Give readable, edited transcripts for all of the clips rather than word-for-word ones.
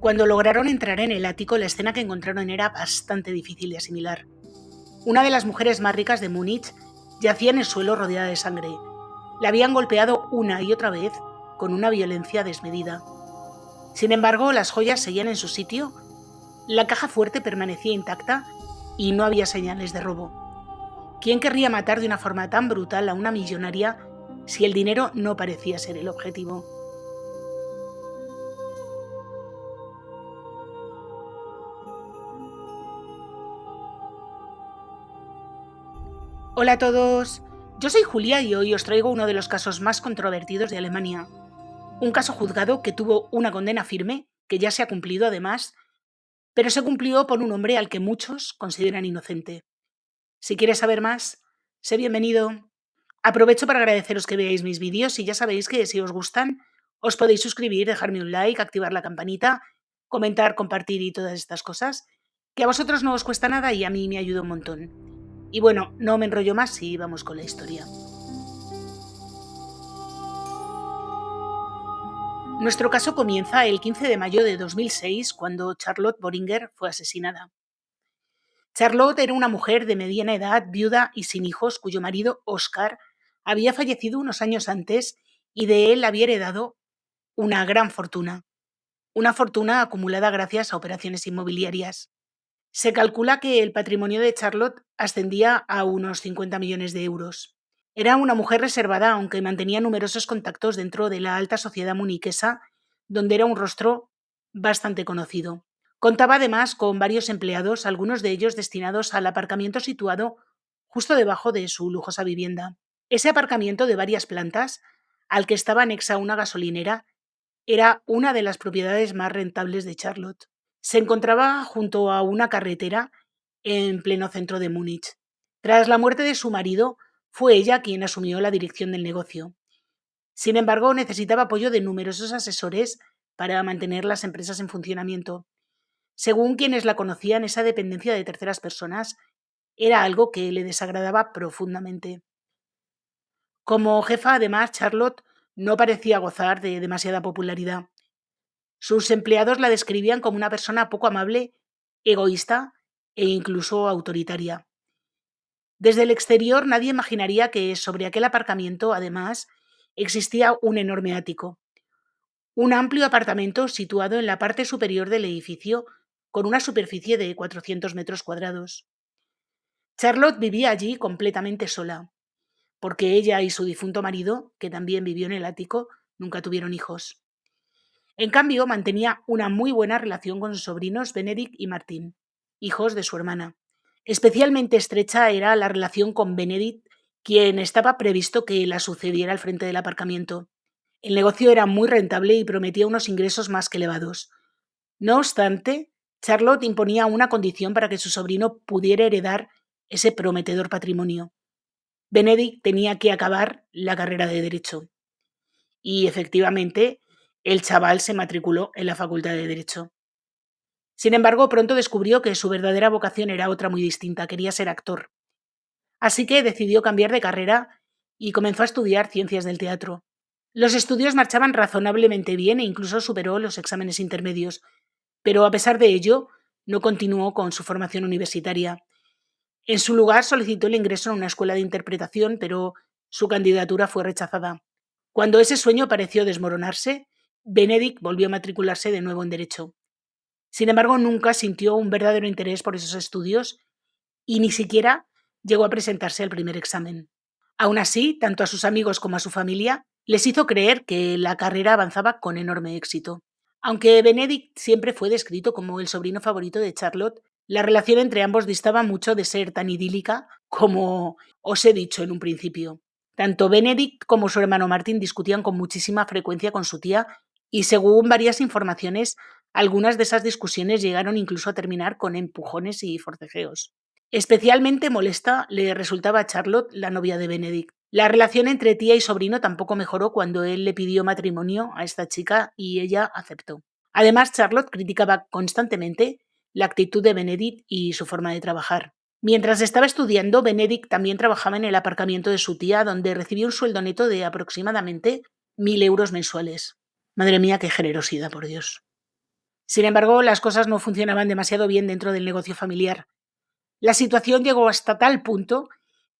Cuando lograron entrar en el ático, la escena que encontraron era bastante difícil de asimilar. Una de las mujeres más ricas de Múnich yacía en el suelo rodeada de sangre. La habían golpeado una y otra vez con una violencia desmedida. Sin embargo, las joyas seguían en su sitio, la caja fuerte permanecía intacta y no había señales de robo. ¿Quién querría matar de una forma tan brutal a una millonaria si el dinero no parecía ser el objetivo? Hola a todos, yo soy Julia y hoy os traigo uno de los casos más controvertidos de Alemania. Un caso juzgado que tuvo una condena firme, que ya se ha cumplido además, pero se cumplió por un hombre al que muchos consideran inocente. Si quieres saber más, sé bienvenido. Aprovecho para agradeceros que veáis mis vídeos y ya sabéis que si os gustan, os podéis suscribir, dejarme un like, activar la campanita, comentar, compartir y todas estas cosas, que a vosotros no os cuesta nada y a mí me ayuda un montón. Y bueno, no me enrollo más y vamos con la historia. Nuestro caso comienza el 15 de mayo de 2006, cuando Charlotte Boringer fue asesinada. Charlotte era una mujer de mediana edad, viuda y sin hijos, cuyo marido, Oscar, había fallecido unos años antes y de él había heredado una gran fortuna. Una fortuna acumulada gracias a operaciones inmobiliarias. Se calcula que el patrimonio de Charlotte ascendía a unos 50 millones de euros. Era una mujer reservada, aunque mantenía numerosos contactos dentro de la alta sociedad muniquesa, donde era un rostro bastante conocido. Contaba además con varios empleados, algunos de ellos destinados al aparcamiento situado justo debajo de su lujosa vivienda. Ese aparcamiento de varias plantas, al que estaba anexa una gasolinera, era una de las propiedades más rentables de Charlotte. Se encontraba junto a una carretera en pleno centro de Múnich. Tras la muerte de su marido, fue ella quien asumió la dirección del negocio. Sin embargo, necesitaba apoyo de numerosos asesores para mantener las empresas en funcionamiento. Según quienes la conocían, esa dependencia de terceras personas era algo que le desagradaba profundamente. Como jefa, además, Charlotte no parecía gozar de demasiada popularidad. Sus empleados la describían como una persona poco amable, egoísta e incluso autoritaria. Desde el exterior nadie imaginaría que sobre aquel aparcamiento, además, existía un enorme ático. Un amplio apartamento situado en la parte superior del edificio con una superficie de 400 metros cuadrados. Charlotte vivía allí completamente sola, porque ella y su difunto marido, que también vivió en el ático, nunca tuvieron hijos. En cambio, mantenía una muy buena relación con sus sobrinos Benedict y Martin, hijos de su hermana. Especialmente estrecha era la relación con Benedict, quien estaba previsto que la sucediera al frente del aparcamiento. El negocio era muy rentable y prometía unos ingresos más que elevados. No obstante, Charlotte imponía una condición para que su sobrino pudiera heredar ese prometedor patrimonio. Benedict tenía que acabar la carrera de Derecho. Y efectivamente, el chaval se matriculó en la Facultad de Derecho. Sin embargo, pronto descubrió que su verdadera vocación era otra muy distinta, quería ser actor. Así que decidió cambiar de carrera y comenzó a estudiar ciencias del teatro. Los estudios marchaban razonablemente bien e incluso superó los exámenes intermedios, pero a pesar de ello, no continuó con su formación universitaria. En su lugar solicitó el ingreso en una escuela de interpretación, pero su candidatura fue rechazada. Cuando ese sueño pareció desmoronarse, Benedict volvió a matricularse de nuevo en Derecho. Sin embargo, nunca sintió un verdadero interés por esos estudios y ni siquiera llegó a presentarse al primer examen. Aún así, tanto a sus amigos como a su familia les hizo creer que la carrera avanzaba con enorme éxito. Aunque Benedict siempre fue descrito como el sobrino favorito de Charlotte, la relación entre ambos distaba mucho de ser tan idílica como os he dicho en un principio. Tanto Benedict como su hermano Martin discutían con muchísima frecuencia con su tía y según varias informaciones, algunas de esas discusiones llegaron incluso a terminar con empujones y forcejeos. Especialmente molesta le resultaba a Charlotte, la novia de Benedict. La relación entre tía y sobrino tampoco mejoró cuando él le pidió matrimonio a esta chica y ella aceptó. Además, Charlotte criticaba constantemente la actitud de Benedict y su forma de trabajar. Mientras estaba estudiando, Benedict también trabajaba en el aparcamiento de su tía, donde recibía un sueldo neto de aproximadamente 1.000 euros mensuales. Madre mía, qué generosidad, por Dios. Sin embargo, las cosas no funcionaban demasiado bien dentro del negocio familiar. La situación llegó hasta tal punto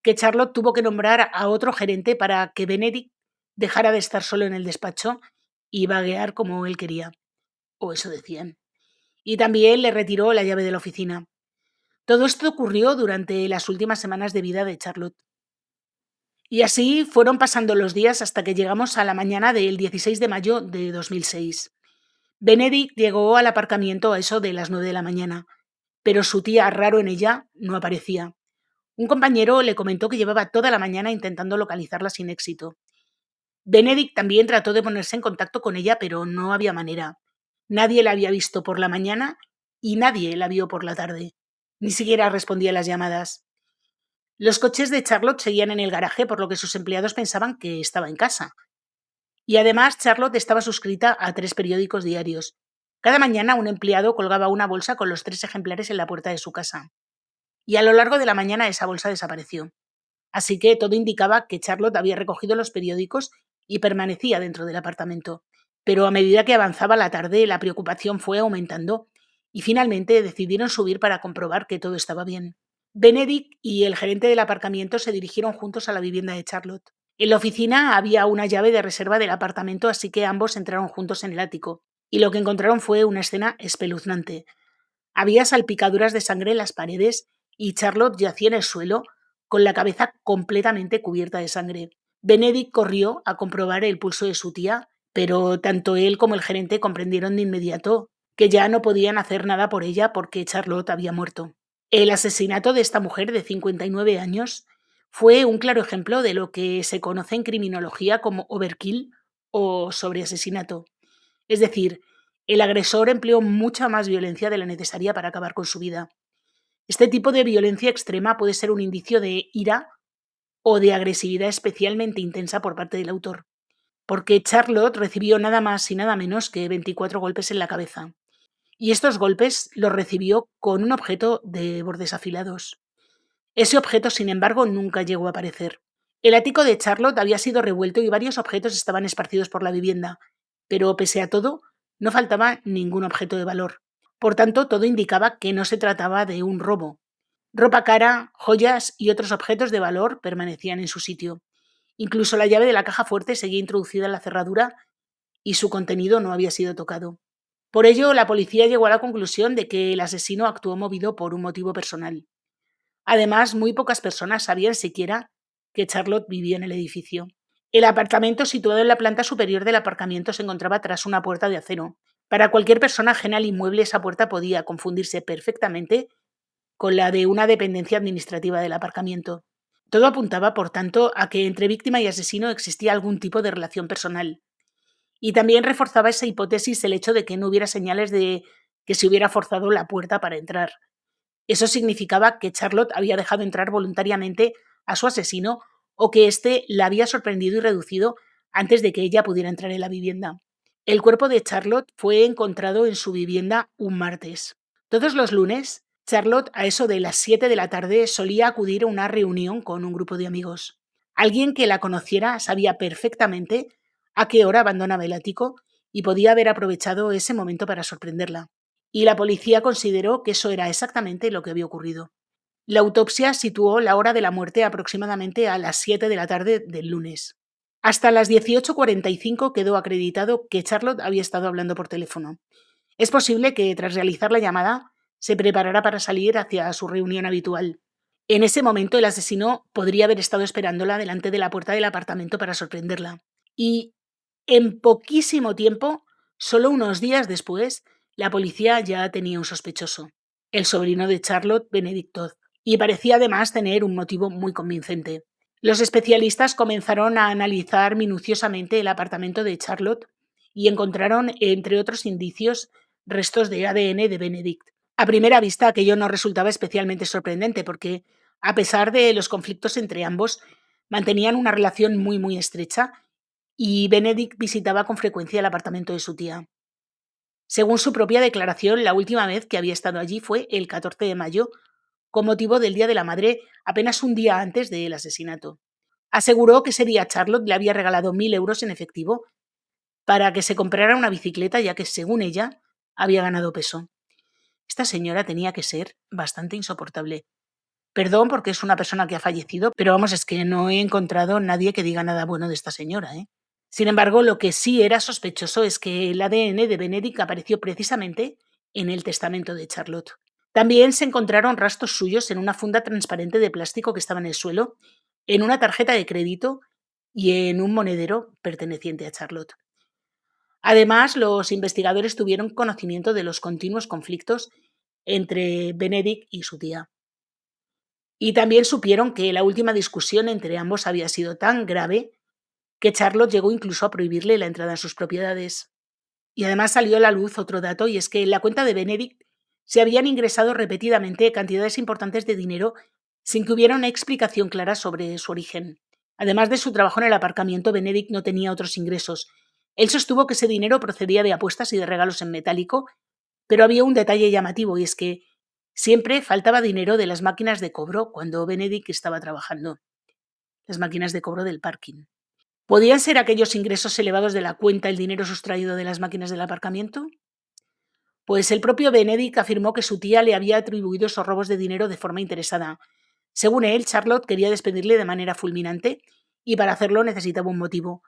que Charlotte tuvo que nombrar a otro gerente para que Benedict dejara de estar solo en el despacho y vaguear como él quería, o eso decían. Y también le retiró la llave de la oficina. Todo esto ocurrió durante las últimas semanas de vida de Charlotte. Y así fueron pasando los días hasta que llegamos a la mañana del 16 de mayo de 2006. Benedict llegó al aparcamiento a eso de las 9 de la mañana, pero su tía, raro en ella, no aparecía. Un compañero le comentó que llevaba toda la mañana intentando localizarla sin éxito. Benedict también trató de ponerse en contacto con ella, pero no había manera. Nadie la había visto por la mañana y nadie la vio por la tarde. Ni siquiera respondía a las llamadas. Los coches de Charlotte seguían en el garaje, por lo que sus empleados pensaban que estaba en casa. Y además, Charlotte estaba suscrita a 3 periódicos diarios. Cada mañana un empleado colgaba una bolsa con los 3 ejemplares en la puerta de su casa. Y a lo largo de la mañana esa bolsa desapareció. Así que todo indicaba que Charlotte había recogido los periódicos y permanecía dentro del apartamento. Pero a medida que avanzaba la tarde, la preocupación fue aumentando y finalmente decidieron subir para comprobar que todo estaba bien. Benedict y el gerente del aparcamiento se dirigieron juntos a la vivienda de Charlotte. En la oficina había una llave de reserva del apartamento, así que ambos entraron juntos en el ático. Y lo que encontraron fue una escena espeluznante. Había salpicaduras de sangre en las paredes y Charlotte yacía en el suelo con la cabeza completamente cubierta de sangre. Benedict corrió a comprobar el pulso de su tía, pero tanto él como el gerente comprendieron de inmediato que ya no podían hacer nada por ella porque Charlotte había muerto. El asesinato de esta mujer de 59 años fue un claro ejemplo de lo que se conoce en criminología como overkill o sobreasesinato. Es decir, el agresor empleó mucha más violencia de la necesaria para acabar con su vida. Este tipo de violencia extrema puede ser un indicio de ira o de agresividad especialmente intensa por parte del autor, porque Charlotte recibió nada más y nada menos que 24 golpes en la cabeza. Y estos golpes los recibió con un objeto de bordes afilados. Ese objeto, sin embargo, nunca llegó a aparecer. El ático de Charlotte había sido revuelto y varios objetos estaban esparcidos por la vivienda, pero pese a todo, no faltaba ningún objeto de valor. Por tanto, todo indicaba que no se trataba de un robo. Ropa cara, joyas y otros objetos de valor permanecían en su sitio. Incluso la llave de la caja fuerte seguía introducida en la cerradura y su contenido no había sido tocado. Por ello, la policía llegó a la conclusión de que el asesino actuó movido por un motivo personal. Además, muy pocas personas sabían siquiera que Charlotte vivía en el edificio. El apartamento situado en la planta superior del aparcamiento se encontraba tras una puerta de acero. Para cualquier persona ajena al inmueble, esa puerta podía confundirse perfectamente con la de una dependencia administrativa del aparcamiento. Todo apuntaba, por tanto, a que entre víctima y asesino existía algún tipo de relación personal. Y también reforzaba esa hipótesis el hecho de que no hubiera señales de que se hubiera forzado la puerta para entrar. Eso significaba que Charlotte había dejado entrar voluntariamente a su asesino o que éste la había sorprendido y reducido antes de que ella pudiera entrar en la vivienda. El cuerpo de Charlotte fue encontrado en su vivienda un martes. Todos los lunes, Charlotte, a eso de las 7 de la tarde, solía acudir a una reunión con un grupo de amigos. Alguien que la conociera sabía perfectamente a qué hora abandonaba el ático y podía haber aprovechado ese momento para sorprenderla. Y la policía consideró que eso era exactamente lo que había ocurrido. La autopsia situó la hora de la muerte aproximadamente a las 7 de la tarde del lunes. Hasta las 18:45 quedó acreditado que Charlotte había estado hablando por teléfono. Es posible que, tras realizar la llamada, se preparara para salir hacia su reunión habitual. En ese momento, el asesino podría haber estado esperándola delante de la puerta del apartamento para sorprenderla. Y, en poquísimo tiempo, solo unos días después, la policía ya tenía un sospechoso, el sobrino de Charlotte, Benedict Todd, y parecía además tener un motivo muy convincente. Los especialistas comenzaron a analizar minuciosamente el apartamento de Charlotte y encontraron, entre otros indicios, restos de ADN de Benedict. A primera vista, aquello no resultaba especialmente sorprendente porque, a pesar de los conflictos entre ambos, mantenían una relación muy estrecha y Benedict visitaba con frecuencia el apartamento de su tía. Según su propia declaración, la última vez que había estado allí fue el 14 de mayo, con motivo del Día de la Madre, apenas un día antes del asesinato. Aseguró que ese día Charlotte le había regalado 1.000 euros en efectivo para que se comprara una bicicleta, ya que, según ella, había ganado peso. Esta señora tenía que ser bastante insoportable. Perdón porque es una persona que ha fallecido, pero vamos, es que no he encontrado nadie que diga nada bueno de esta señora, ¿eh? Sin embargo, lo que sí era sospechoso es que el ADN de Benedict apareció precisamente en el testamento de Charlotte. También se encontraron rastros suyos en una funda transparente de plástico que estaba en el suelo, en una tarjeta de crédito y en un monedero perteneciente a Charlotte. Además, los investigadores tuvieron conocimiento de los continuos conflictos entre Benedict y su tía. Y también supieron que la última discusión entre ambos había sido tan grave que Charlotte llegó incluso a prohibirle la entrada en sus propiedades. Y además salió a la luz otro dato, y es que en la cuenta de Benedict se habían ingresado repetidamente cantidades importantes de dinero sin que hubiera una explicación clara sobre su origen. Además de su trabajo en el aparcamiento, Benedict no tenía otros ingresos. Él sostuvo que ese dinero procedía de apuestas y de regalos en metálico, pero había un detalle llamativo, y es que siempre faltaba dinero de las máquinas de cobro cuando Benedict estaba trabajando. Las máquinas de cobro del parking. ¿Podían ser aquellos ingresos elevados de la cuenta el dinero sustraído de las máquinas del aparcamiento? Pues el propio Benedict afirmó que su tía le había atribuido esos robos de dinero de forma interesada. Según él, Charlotte quería despedirle de manera fulminante y para hacerlo necesitaba un motivo.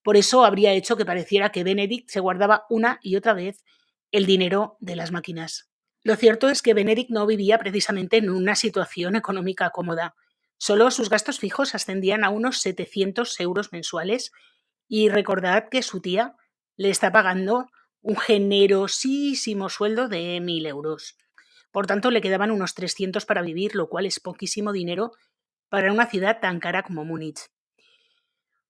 Por eso habría hecho que pareciera que Benedict se guardaba una y otra vez el dinero de las máquinas. Lo cierto es que Benedict no vivía precisamente en una situación económica cómoda. Solo sus gastos fijos ascendían a unos 700 euros mensuales, y recordad que su tía le está pagando un generosísimo sueldo de 1.000 euros. Por tanto, le quedaban unos 300 para vivir, lo cual es poquísimo dinero para una ciudad tan cara como Múnich.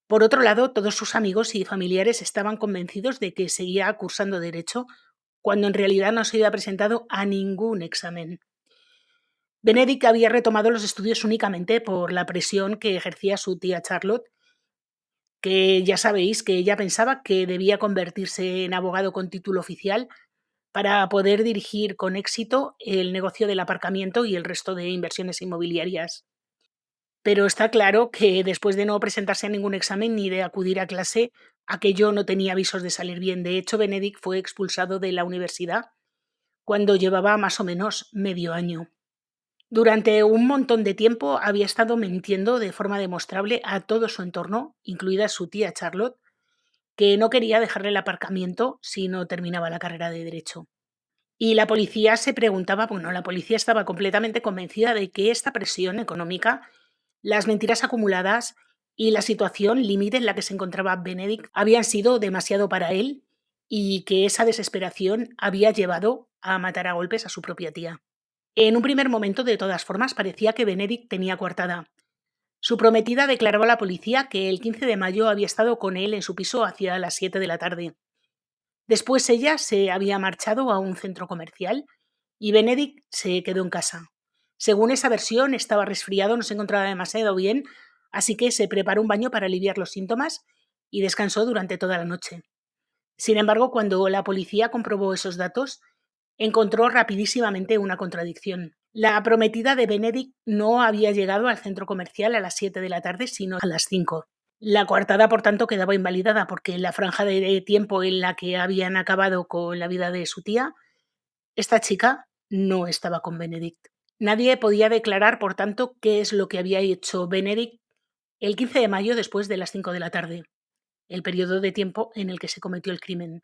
Por otro lado, todos sus amigos y familiares estaban convencidos de que seguía cursando Derecho, cuando en realidad no se había presentado a ningún examen. Benedict había retomado los estudios únicamente por la presión que ejercía su tía Charlotte, que ya sabéis que ella pensaba que debía convertirse en abogado con título oficial para poder dirigir con éxito el negocio del aparcamiento y el resto de inversiones inmobiliarias. Pero está claro que después de no presentarse a ningún examen ni de acudir a clase, aquello no tenía visos de salir bien. De hecho, Benedict fue expulsado de la universidad cuando llevaba más o menos medio año. Durante un montón de tiempo había estado mintiendo de forma demostrable a todo su entorno, incluida su tía Charlotte, que no quería dejarle el aparcamiento si no terminaba la carrera de Derecho. Y la policía se preguntaba, bueno, la policía estaba completamente convencida de que esta presión económica, las mentiras acumuladas y la situación límite en la que se encontraba Benedict habían sido demasiado para él, y que esa desesperación había llevado a matar a golpes a su propia tía. En un primer momento, de todas formas, parecía que Benedict tenía coartada. Su prometida declaró a la policía que el 15 de mayo había estado con él en su piso hacia las 7 de la tarde. Después ella se había marchado a un centro comercial y Benedict se quedó en casa. Según esa versión, estaba resfriado, no se encontraba demasiado bien, así que se preparó un baño para aliviar los síntomas y descansó durante toda la noche. Sin embargo, cuando la policía comprobó esos datos, encontró rapidísimamente una contradicción. La prometida de Benedict no había llegado al centro comercial a las 7 de la tarde, sino a las 5. La coartada, por tanto, quedaba invalidada porque en la franja de tiempo en la que habían acabado con la vida de su tía, esta chica no estaba con Benedict. Nadie podía declarar, por tanto, qué es lo que había hecho Benedict el 15 de mayo después de las 5 de la tarde, el periodo de tiempo en el que se cometió el crimen.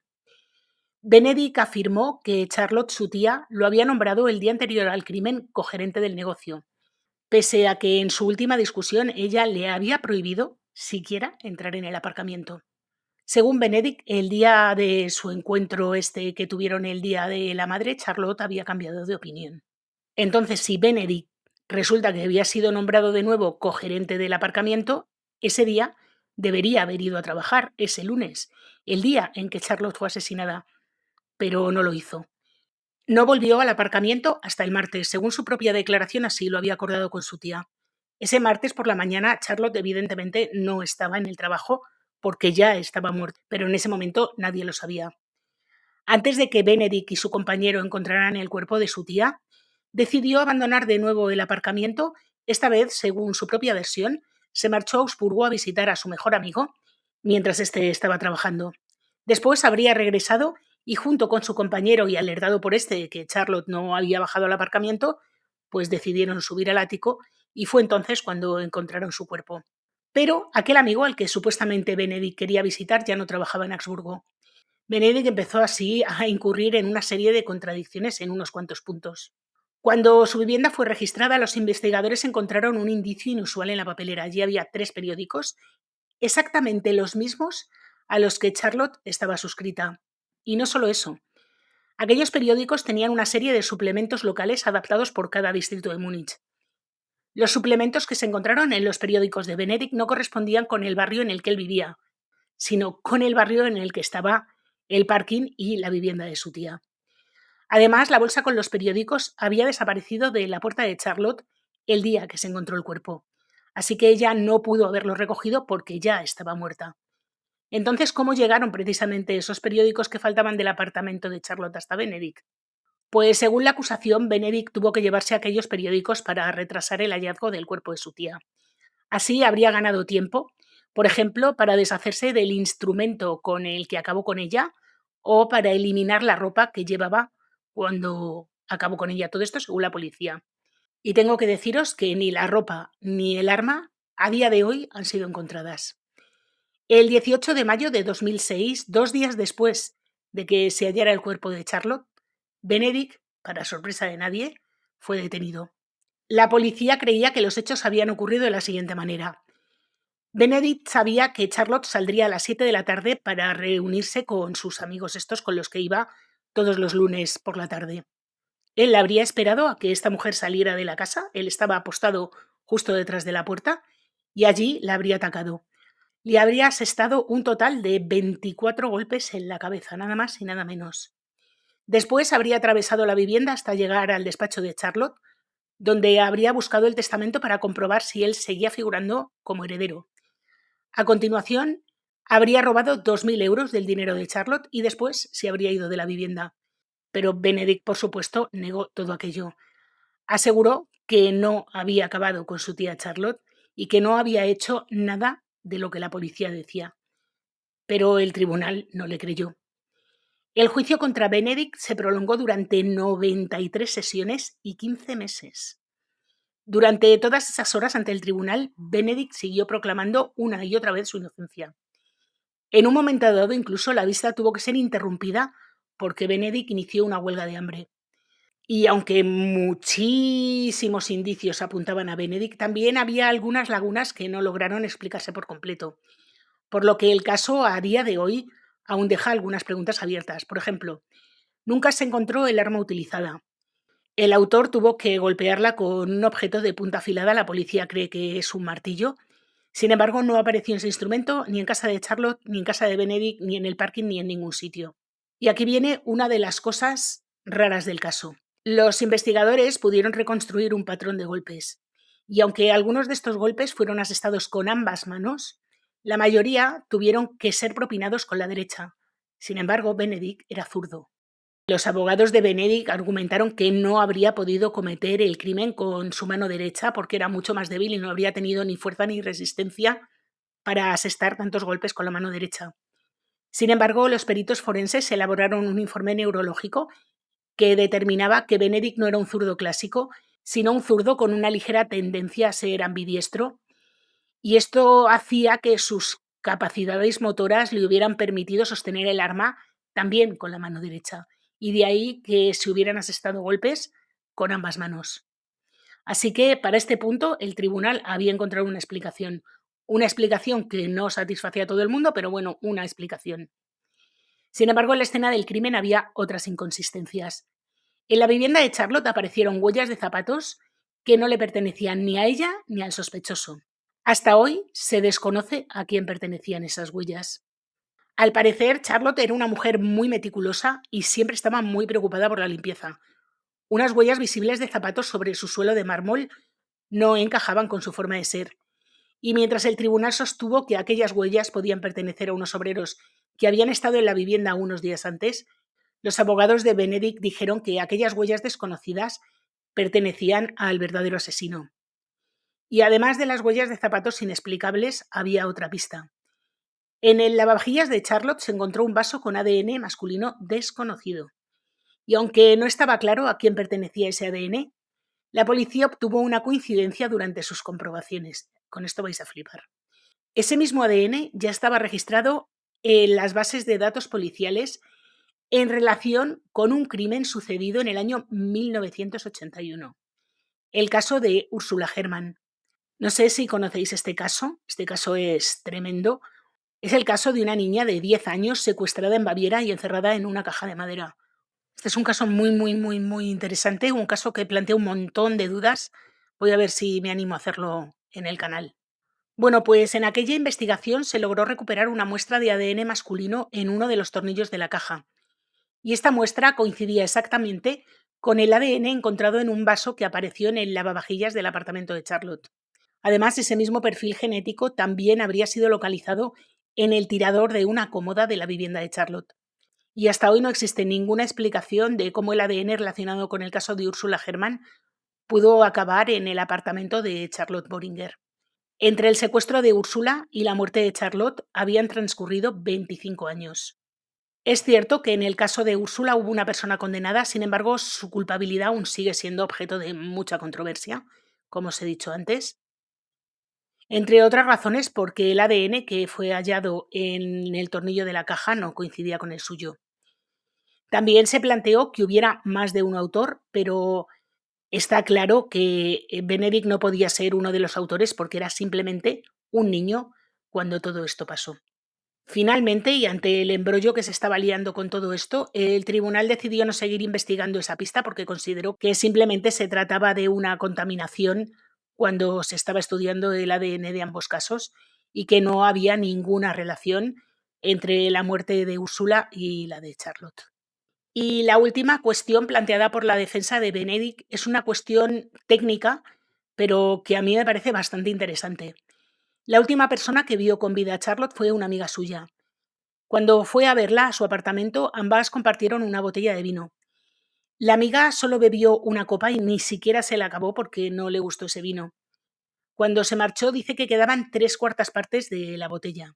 Benedict afirmó que Charlotte, su tía, lo había nombrado el día anterior al crimen cogerente del negocio, pese a que en su última discusión ella le había prohibido siquiera entrar en el aparcamiento. Según Benedict, el día de su encuentro que tuvieron el día de la madre, Charlotte había cambiado de opinión. Entonces, si Benedict resulta que había sido nombrado de nuevo cogerente del aparcamiento, ese día debería haber ido a trabajar, ese lunes, el día en que Charlotte fue asesinada, pero no lo hizo. No volvió al aparcamiento hasta el martes. Según su propia declaración, así lo había acordado con su tía. Ese martes por la mañana, Charlotte evidentemente no estaba en el trabajo porque ya estaba muerta, pero en ese momento nadie lo sabía. Antes de que Benedict y su compañero encontraran el cuerpo de su tía, decidió abandonar de nuevo el aparcamiento. Esta vez, según su propia versión, se marchó a Augsburgo a visitar a su mejor amigo mientras éste estaba trabajando. Después habría regresado y junto con su compañero y alertado por este de que Charlotte no había bajado al aparcamiento, pues decidieron subir al ático y fue entonces cuando encontraron su cuerpo. Pero aquel amigo al que supuestamente Benedict quería visitar ya no trabajaba en Augsburgo. Benedict empezó así a incurrir en una serie de contradicciones en unos cuantos puntos. Cuando su vivienda fue registrada, los investigadores encontraron un indicio inusual en la papelera. Allí había 3 periódicos, exactamente los mismos a los que Charlotte estaba suscrita. Y no solo eso, aquellos periódicos tenían una serie de suplementos locales adaptados por cada distrito de Múnich. Los suplementos que se encontraron en los periódicos de Benedict no correspondían con el barrio en el que él vivía, sino con el barrio en el que estaba el parking y la vivienda de su tía. Además, la bolsa con los periódicos había desaparecido de la puerta de Charlotte el día que se encontró el cuerpo, así que ella no pudo haberlo recogido porque ya estaba muerta. Entonces, ¿cómo llegaron precisamente esos periódicos que faltaban del apartamento de Charlotte hasta Benedict? Pues según la acusación, Benedict tuvo que llevarse aquellos periódicos para retrasar el hallazgo del cuerpo de su tía. Así habría ganado tiempo, por ejemplo, para deshacerse del instrumento con el que acabó con ella o para eliminar la ropa que llevaba cuando acabó con ella. Todo esto según la policía. Y tengo que deciros que ni la ropa ni el arma a día de hoy han sido encontradas. El 18 de mayo de 2006, 2 días después de que se hallara el cuerpo de Charlotte, Benedict, para sorpresa de nadie, fue detenido. La policía creía que los hechos habían ocurrido de la siguiente manera. Benedict sabía que Charlotte saldría a las 7 de la tarde para reunirse con sus amigos estos con los que iba todos los lunes por la tarde. Él habría esperado a que esta mujer saliera de la casa, él estaba apostado justo detrás de la puerta, y allí la habría atacado. Le habría asestado un total de 24 golpes en la cabeza, nada más y nada menos. Después habría atravesado la vivienda hasta llegar al despacho de Charlotte, donde habría buscado el testamento para comprobar si él seguía figurando como heredero. A continuación, habría robado 2.000 euros del dinero de Charlotte y después se habría ido de la vivienda. Pero Benedict, por supuesto, negó todo aquello. Aseguró que no había acabado con su tía Charlotte y que no había hecho nada de lo que la policía decía. Pero el tribunal no le creyó. El juicio contra Benedict se prolongó durante 93 sesiones y 15 meses. Durante todas esas horas ante el tribunal, Benedict siguió proclamando una y otra vez su inocencia. En un momento dado, incluso la vista tuvo que ser interrumpida porque Benedict inició una huelga de hambre. Y aunque muchísimos indicios apuntaban a Benedict, también había algunas lagunas que no lograron explicarse por completo, por lo que el caso a día de hoy aún deja algunas preguntas abiertas. Por ejemplo, nunca se encontró el arma utilizada. El autor tuvo que golpearla con un objeto de punta afilada, la policía cree que es un martillo. Sin embargo, no apareció ese instrumento ni en casa de Charlotte, ni en casa de Benedict, ni en el parking, ni en ningún sitio. Y aquí viene una de las cosas raras del caso. Los investigadores pudieron reconstruir un patrón de golpes. Y aunque algunos de estos golpes fueron asestados con ambas manos, la mayoría tuvieron que ser propinados con la derecha. Sin embargo, Benedict era zurdo. Los abogados de Benedict argumentaron que no habría podido cometer el crimen con su mano derecha porque era mucho más débil y no habría tenido ni fuerza ni resistencia para asestar tantos golpes con la mano derecha. Sin embargo, los peritos forenses elaboraron un informe neurológico que determinaba que Benedict no era un zurdo clásico, sino un zurdo con una ligera tendencia a ser ambidiestro, y esto hacía que sus capacidades motoras le hubieran permitido sostener el arma también con la mano derecha, y de ahí que se hubieran asestado golpes con ambas manos. Así que para este punto el tribunal había encontrado una explicación que no satisfacía a todo el mundo, pero bueno, una explicación. Sin embargo, en la escena del crimen había otras inconsistencias. En la vivienda de Charlotte aparecieron huellas de zapatos que no le pertenecían ni a ella ni al sospechoso. Hasta hoy se desconoce a quién pertenecían esas huellas. Al parecer, Charlotte era una mujer muy meticulosa y siempre estaba muy preocupada por la limpieza. Unas huellas visibles de zapatos sobre su suelo de mármol no encajaban con su forma de ser. Y mientras el tribunal sostuvo que aquellas huellas podían pertenecer a unos obreros que habían estado en la vivienda unos días antes, los abogados de Benedict dijeron que aquellas huellas desconocidas pertenecían al verdadero asesino. Y además de las huellas de zapatos inexplicables, había otra pista. En el lavavajillas de Charlotte se encontró un vaso con ADN masculino desconocido. Y aunque no estaba claro a quién pertenecía ese ADN, la policía obtuvo una coincidencia durante sus comprobaciones. Con esto vais a flipar. Ese mismo ADN ya estaba registrado en las bases de datos policiales en relación con un crimen sucedido en el año 1981, el caso de Ursula Herrmann. No sé si conocéis este caso es tremendo. Es el caso de una niña de 10 años secuestrada en Baviera y encerrada en una caja de madera. Este es un caso muy, muy, muy, muy interesante, un caso que plantea un montón de dudas. Voy a ver si me animo a hacerlo en el canal. Bueno, pues en aquella investigación se logró recuperar una muestra de ADN masculino en uno de los tornillos de la caja. Y esta muestra coincidía exactamente con el ADN encontrado en un vaso que apareció en el lavavajillas del apartamento de Charlotte. Además, ese mismo perfil genético también habría sido localizado en el tirador de una cómoda de la vivienda de Charlotte. Y hasta hoy no existe ninguna explicación de cómo el ADN relacionado con el caso de Ursula Herrmann pudo acabar en el apartamento de Charlotte Bohringer. Entre el secuestro de Úrsula y la muerte de Charlotte habían transcurrido 25 años. Es cierto que en el caso de Úrsula hubo una persona condenada, sin embargo, su culpabilidad aún sigue siendo objeto de mucha controversia, como os he dicho antes. Entre otras razones porque el ADN que fue hallado en el tornillo de la caja no coincidía con el suyo. También se planteó que hubiera más de un autor, pero está claro que Benedict no podía ser uno de los autores porque era simplemente un niño cuando todo esto pasó. Finalmente, y ante el embrollo que se estaba liando con todo esto, el tribunal decidió no seguir investigando esa pista porque consideró que simplemente se trataba de una contaminación cuando se estaba estudiando el ADN de ambos casos y que no había ninguna relación entre la muerte de Úrsula y la de Charlotte. Y la última cuestión planteada por la defensa de Benedict es una cuestión técnica, pero que a mí me parece bastante interesante. La última persona que vio con vida a Charlotte fue una amiga suya. Cuando fue a verla a su apartamento, ambas compartieron una botella de vino. La amiga solo bebió una copa y ni siquiera se la acabó porque no le gustó ese vino. Cuando se marchó dice que quedaban 3/4 partes de la botella.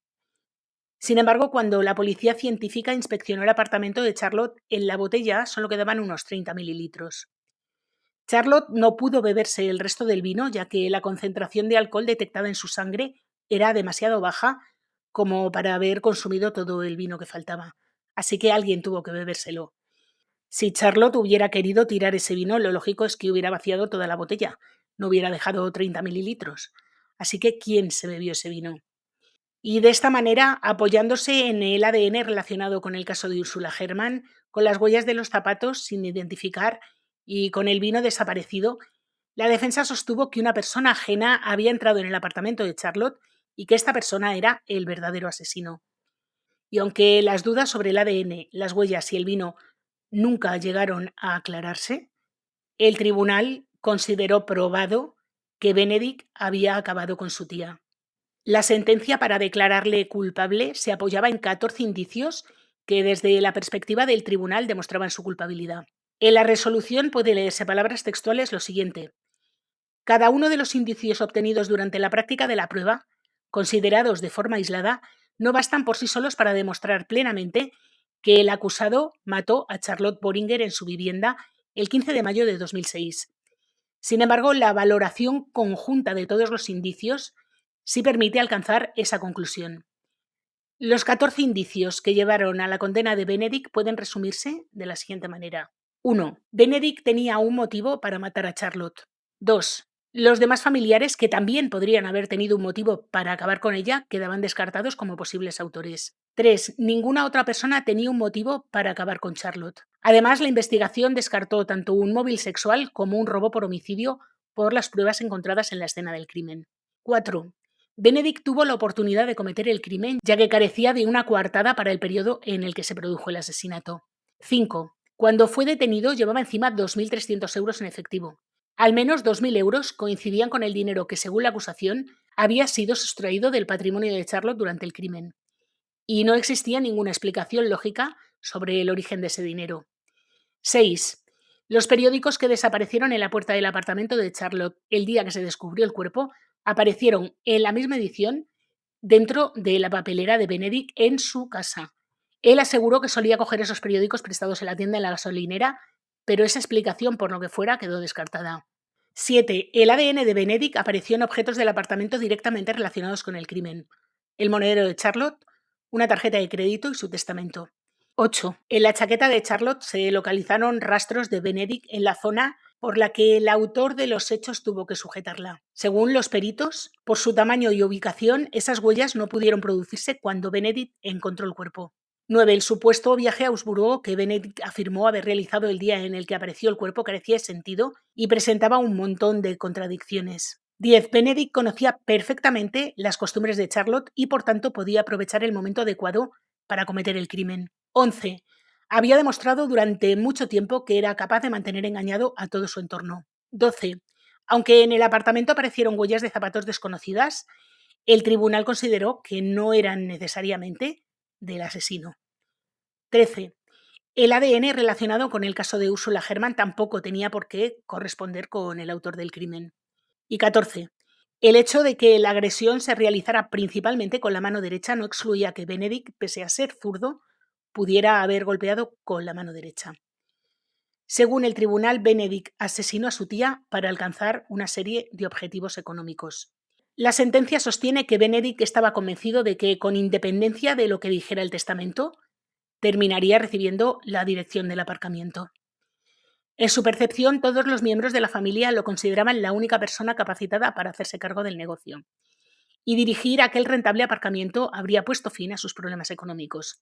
Sin embargo, cuando la policía científica inspeccionó el apartamento de Charlotte, en la botella solo quedaban unos 30 mililitros. Charlotte no pudo beberse el resto del vino, ya que la concentración de alcohol detectada en su sangre era demasiado baja como para haber consumido todo el vino que faltaba. Así que alguien tuvo que bebérselo. Si Charlotte hubiera querido tirar ese vino, lo lógico es que hubiera vaciado toda la botella, no hubiera dejado 30 mililitros. Así que, ¿quién se bebió ese vino? Y de esta manera, apoyándose en el ADN relacionado con el caso de Ursula Herrmann, con las huellas de los zapatos sin identificar y con el vino desaparecido, la defensa sostuvo que una persona ajena había entrado en el apartamento de Charlotte y que esta persona era el verdadero asesino. Y aunque las dudas sobre el ADN, las huellas y el vino nunca llegaron a aclararse, el tribunal consideró probado que Benedict había acabado con su tía. La sentencia para declararle culpable se apoyaba en 14 indicios que desde la perspectiva del tribunal demostraban su culpabilidad. En la resolución puede leerse palabras textuales lo siguiente: cada uno de los indicios obtenidos durante la práctica de la prueba, considerados de forma aislada, no bastan por sí solos para demostrar plenamente que el acusado mató a Charlotte Bohringer en su vivienda el 15 de mayo de 2006. Sin embargo, la valoración conjunta de todos los indicios sí permite alcanzar esa conclusión. Los 14 indicios que llevaron a la condena de Benedict pueden resumirse de la siguiente manera. 1. Benedict tenía un motivo para matar a Charlotte. 2. Los demás familiares, que también podrían haber tenido un motivo para acabar con ella, quedaban descartados como posibles autores. 3. Ninguna otra persona tenía un motivo para acabar con Charlotte. Además, la investigación descartó tanto un móvil sexual como un robo por homicidio por las pruebas encontradas en la escena del crimen. 4. Benedict tuvo la oportunidad de cometer el crimen, ya que carecía de una coartada para el periodo en el que se produjo el asesinato. 5. Cuando fue detenido llevaba encima 2.300 euros en efectivo. Al menos 2.000 euros coincidían con el dinero que, según la acusación, había sido sustraído del patrimonio de Charlotte durante el crimen. Y no existía ninguna explicación lógica sobre el origen de ese dinero. 6. Los periódicos que desaparecieron en la puerta del apartamento de Charlotte el día que se descubrió el cuerpo aparecieron en la misma edición dentro de la papelera de Benedict en su casa. Él aseguró que solía coger esos periódicos prestados en la tienda en la gasolinera, pero esa explicación, por lo que fuera, quedó descartada. 7. El ADN de Benedict apareció en objetos del apartamento directamente relacionados con el crimen: el monedero de Charlotte, una tarjeta de crédito y su testamento. 8. En la chaqueta de Charlotte se localizaron rastros de Benedict en la zona por la que el autor de los hechos tuvo que sujetarla. Según los peritos, por su tamaño y ubicación, esas huellas no pudieron producirse cuando Benedict encontró el cuerpo. 9. El supuesto viaje a Augsburgo que Benedict afirmó haber realizado el día en el que apareció el cuerpo carecía de sentido y presentaba un montón de contradicciones. 10. Benedict conocía perfectamente las costumbres de Charlotte y por tanto podía aprovechar el momento adecuado para cometer el crimen. 11. Había demostrado durante mucho tiempo que era capaz de mantener engañado a todo su entorno. 12. Aunque en el apartamento aparecieron huellas de zapatos desconocidas, el tribunal consideró que no eran necesariamente del asesino. 13. El ADN relacionado con el caso de Ursula Herrmann tampoco tenía por qué corresponder con el autor del crimen. Y 14. El hecho de que la agresión se realizara principalmente con la mano derecha no excluía que Benedict, pese a ser zurdo, pudiera haber golpeado con la mano derecha. Según el tribunal, Benedict asesinó a su tía para alcanzar una serie de objetivos económicos. La sentencia sostiene que Benedict estaba convencido de que, con independencia de lo que dijera el testamento, terminaría recibiendo la dirección del aparcamiento. En su percepción, todos los miembros de la familia lo consideraban la única persona capacitada para hacerse cargo del negocio, y dirigir aquel rentable aparcamiento habría puesto fin a sus problemas económicos.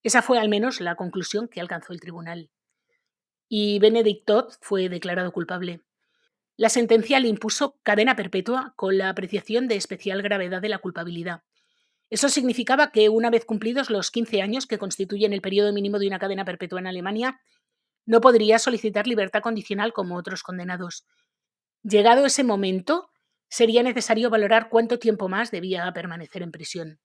Esa fue al menos la conclusión que alcanzó el tribunal. Y Benedict Todd fue declarado culpable. La sentencia le impuso cadena perpetua con la apreciación de especial gravedad de la culpabilidad. Eso significaba que, una vez cumplidos los 15 años que constituyen el periodo mínimo de una cadena perpetua en Alemania, no podría solicitar libertad condicional como otros condenados. Llegado ese momento, sería necesario valorar cuánto tiempo más debía permanecer en prisión.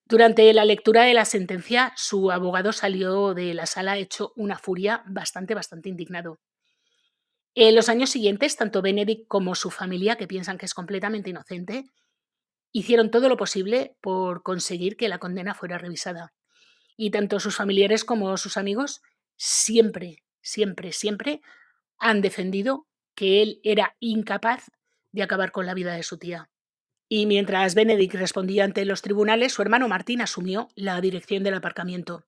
Durante la lectura de la sentencia, su abogado salió de la sala hecho una furia, bastante indignado. En los años siguientes, tanto Benedict como su familia, que piensan que es completamente inocente, hicieron todo lo posible por conseguir que la condena fuera revisada. Y tanto sus familiares como sus amigos siempre han defendido que él era incapaz de acabar con la vida de su tía. Y mientras Benedict respondía ante los tribunales, su hermano Martin asumió la dirección del aparcamiento.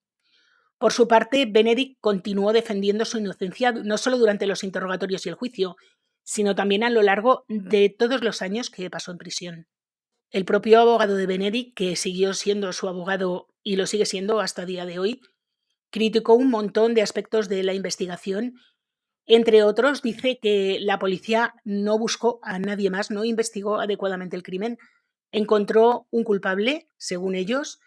Por su parte, Benedict continuó defendiendo su inocencia no solo durante los interrogatorios y el juicio, sino también a lo largo de todos los años que pasó en prisión. El propio abogado de Benedict, que siguió siendo su abogado y lo sigue siendo hasta el día de hoy, criticó un montón de aspectos de la investigación. Entre otros, dice que la policía no buscó a nadie más, no investigó adecuadamente el crimen, encontró un culpable, según ellos,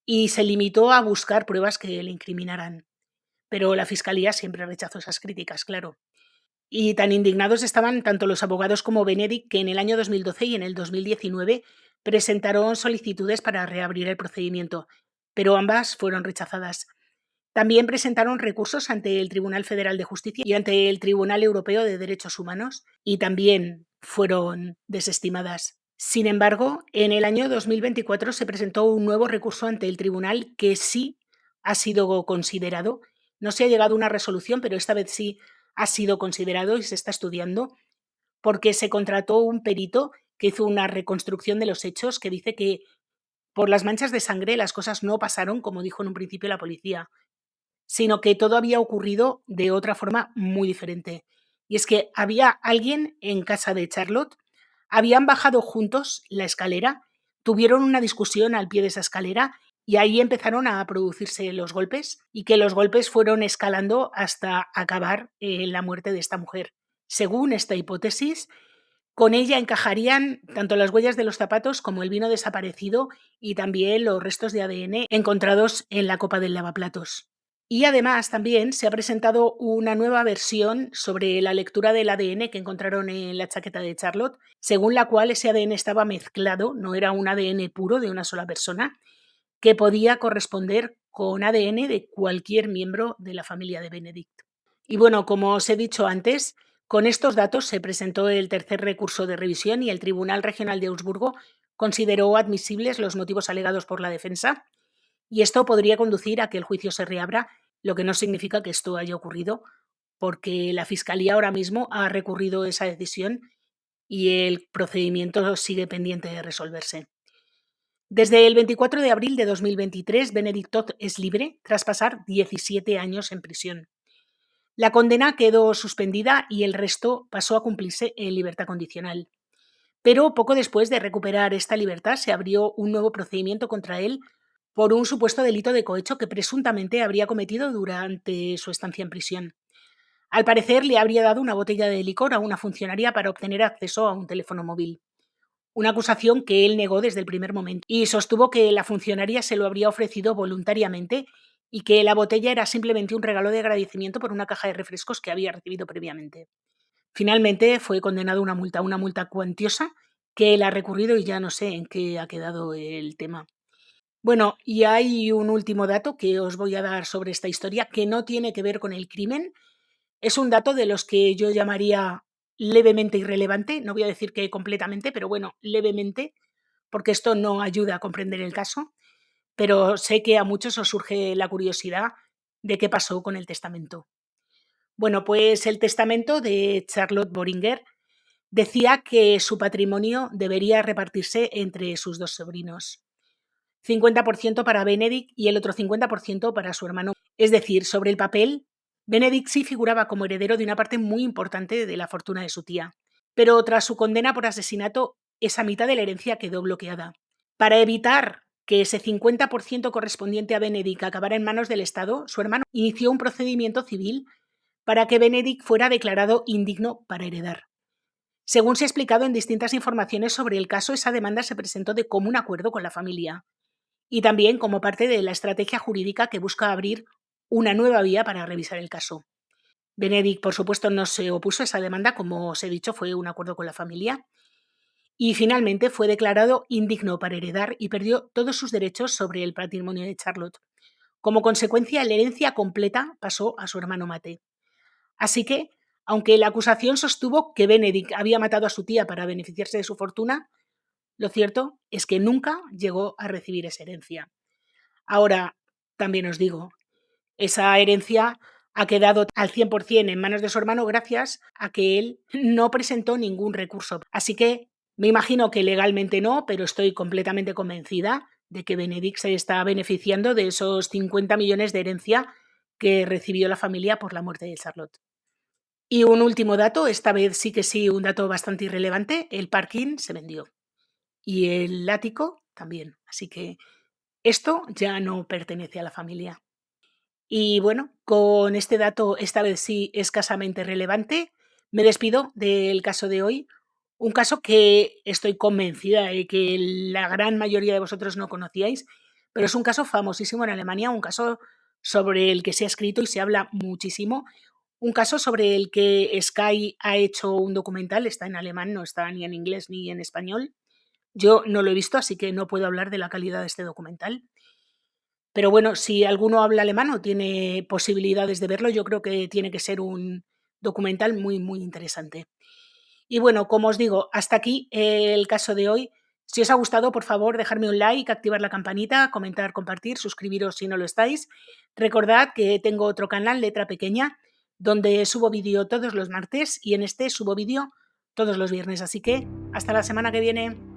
y se limitó a buscar pruebas que le incriminaran. Pero la fiscalía siempre rechazó esas críticas, claro. Y tan indignados estaban tanto los abogados como Benedict que en el año 2012 y en el 2019 presentaron solicitudes para reabrir el procedimiento, pero ambas fueron rechazadas. También presentaron recursos ante el Tribunal Federal de Justicia y ante el Tribunal Europeo de Derechos Humanos y también fueron desestimadas. Sin embargo, en el año 2024 se presentó un nuevo recurso ante el tribunal que sí ha sido considerado. No se ha llegado a una resolución, pero esta vez sí ha sido considerado y se está estudiando, porque se contrató un perito que hizo una reconstrucción de los hechos que dice que por las manchas de sangre las cosas no pasaron como dijo en un principio la policía, sino que todo había ocurrido de otra forma muy diferente. Y es que había alguien en casa de Charlotte, habían bajado juntos la escalera, tuvieron una discusión al pie de esa escalera y ahí empezaron a producirse los golpes y que los golpes fueron escalando hasta acabar en la muerte de esta mujer. Según esta hipótesis, con ella encajarían tanto las huellas de los zapatos como el vino desaparecido y también los restos de ADN encontrados en la copa del lavaplatos. Y además también se ha presentado una nueva versión sobre la lectura del ADN que encontraron en la chaqueta de Charlotte, según la cual ese ADN estaba mezclado, no era un ADN puro de una sola persona, que podía corresponder con ADN de cualquier miembro de la familia de Benedict. Y bueno, como os he dicho antes, con estos datos se presentó el tercer recurso de revisión y el Tribunal Regional de Augsburgo consideró admisibles los motivos alegados por la defensa y esto podría conducir a que el juicio se reabra, lo que no significa que esto haya ocurrido, porque la Fiscalía ahora mismo ha recurrido esa decisión y el procedimiento sigue pendiente de resolverse. Desde el 24 de abril de 2023, Benedict Todd es libre tras pasar 17 años en prisión. La condena quedó suspendida y el resto pasó a cumplirse en libertad condicional. Pero poco después de recuperar esta libertad se abrió un nuevo procedimiento contra él por un supuesto delito de cohecho que presuntamente habría cometido durante su estancia en prisión. Al parecer le habría dado una botella de licor a una funcionaria para obtener acceso a un teléfono móvil. Una acusación que él negó desde el primer momento y sostuvo que la funcionaria se lo habría ofrecido voluntariamente y que la botella era simplemente un regalo de agradecimiento por una caja de refrescos que había recibido previamente. Finalmente fue condenado a una multa cuantiosa que él ha recurrido y ya no sé en qué ha quedado el tema. Bueno, y hay un último dato que os voy a dar sobre esta historia que no tiene que ver con el crimen. Es un dato de los que yo llamaría levemente irrelevante, no voy a decir que completamente, pero bueno, levemente, porque esto no ayuda a comprender el caso, pero sé que a muchos os surge la curiosidad de qué pasó con el testamento. Bueno, pues el testamento de Charlotte Boringer decía que su patrimonio debería repartirse entre sus dos sobrinos. 50% para Benedict y el otro 50% para su hermano. Es decir, sobre el papel, Benedict sí figuraba como heredero de una parte muy importante de la fortuna de su tía. Pero tras su condena por asesinato, esa mitad de la herencia quedó bloqueada. Para evitar que ese 50% correspondiente a Benedict acabara en manos del Estado, su hermano inició un procedimiento civil para que Benedict fuera declarado indigno para heredar. Según se ha explicado en distintas informaciones sobre el caso, esa demanda se presentó de común acuerdo con la familia y también como parte de la estrategia jurídica que busca abrir una nueva vía para revisar el caso. Benedict, por supuesto, no se opuso a esa demanda, como os he dicho, fue un acuerdo con la familia, y finalmente fue declarado indigno para heredar y perdió todos sus derechos sobre el patrimonio de Charlotte. Como consecuencia, la herencia completa pasó a su hermano Mate. Así que, aunque la acusación sostuvo que Benedict había matado a su tía para beneficiarse de su fortuna, lo cierto es que nunca llegó a recibir esa herencia. Ahora, también os digo, esa herencia ha quedado al 100% en manos de su hermano gracias a que él no presentó ningún recurso. Así que me imagino que legalmente no, pero estoy completamente convencida de que Benedict se está beneficiando de esos 50 millones de herencia que recibió la familia por la muerte de Charlotte. Y un último dato, esta vez sí que sí, un dato bastante irrelevante, el parking se vendió y el ático también. Así que esto ya no pertenece a la familia. Y bueno, con este dato, esta vez sí escasamente relevante, me despido del caso de hoy. Un caso que estoy convencida de que la gran mayoría de vosotros no conocíais, pero es un caso famosísimo en Alemania, un caso sobre el que se ha escrito y se habla muchísimo, un caso sobre el que Sky ha hecho un documental, está en alemán, no está ni en inglés ni en español. Yo no lo he visto, así que no puedo hablar de la calidad de este documental. Pero bueno, si alguno habla alemán o tiene posibilidades de verlo, yo creo que tiene que ser un documental muy, muy interesante. Y bueno, como os digo, hasta aquí el caso de hoy. Si os ha gustado, por favor, dejarme un like, activar la campanita, comentar, compartir, suscribiros si no lo estáis. Recordad que tengo otro canal, Letra Pequeña, donde subo vídeo todos los martes y en este subo vídeo todos los viernes. Así que hasta la semana que viene.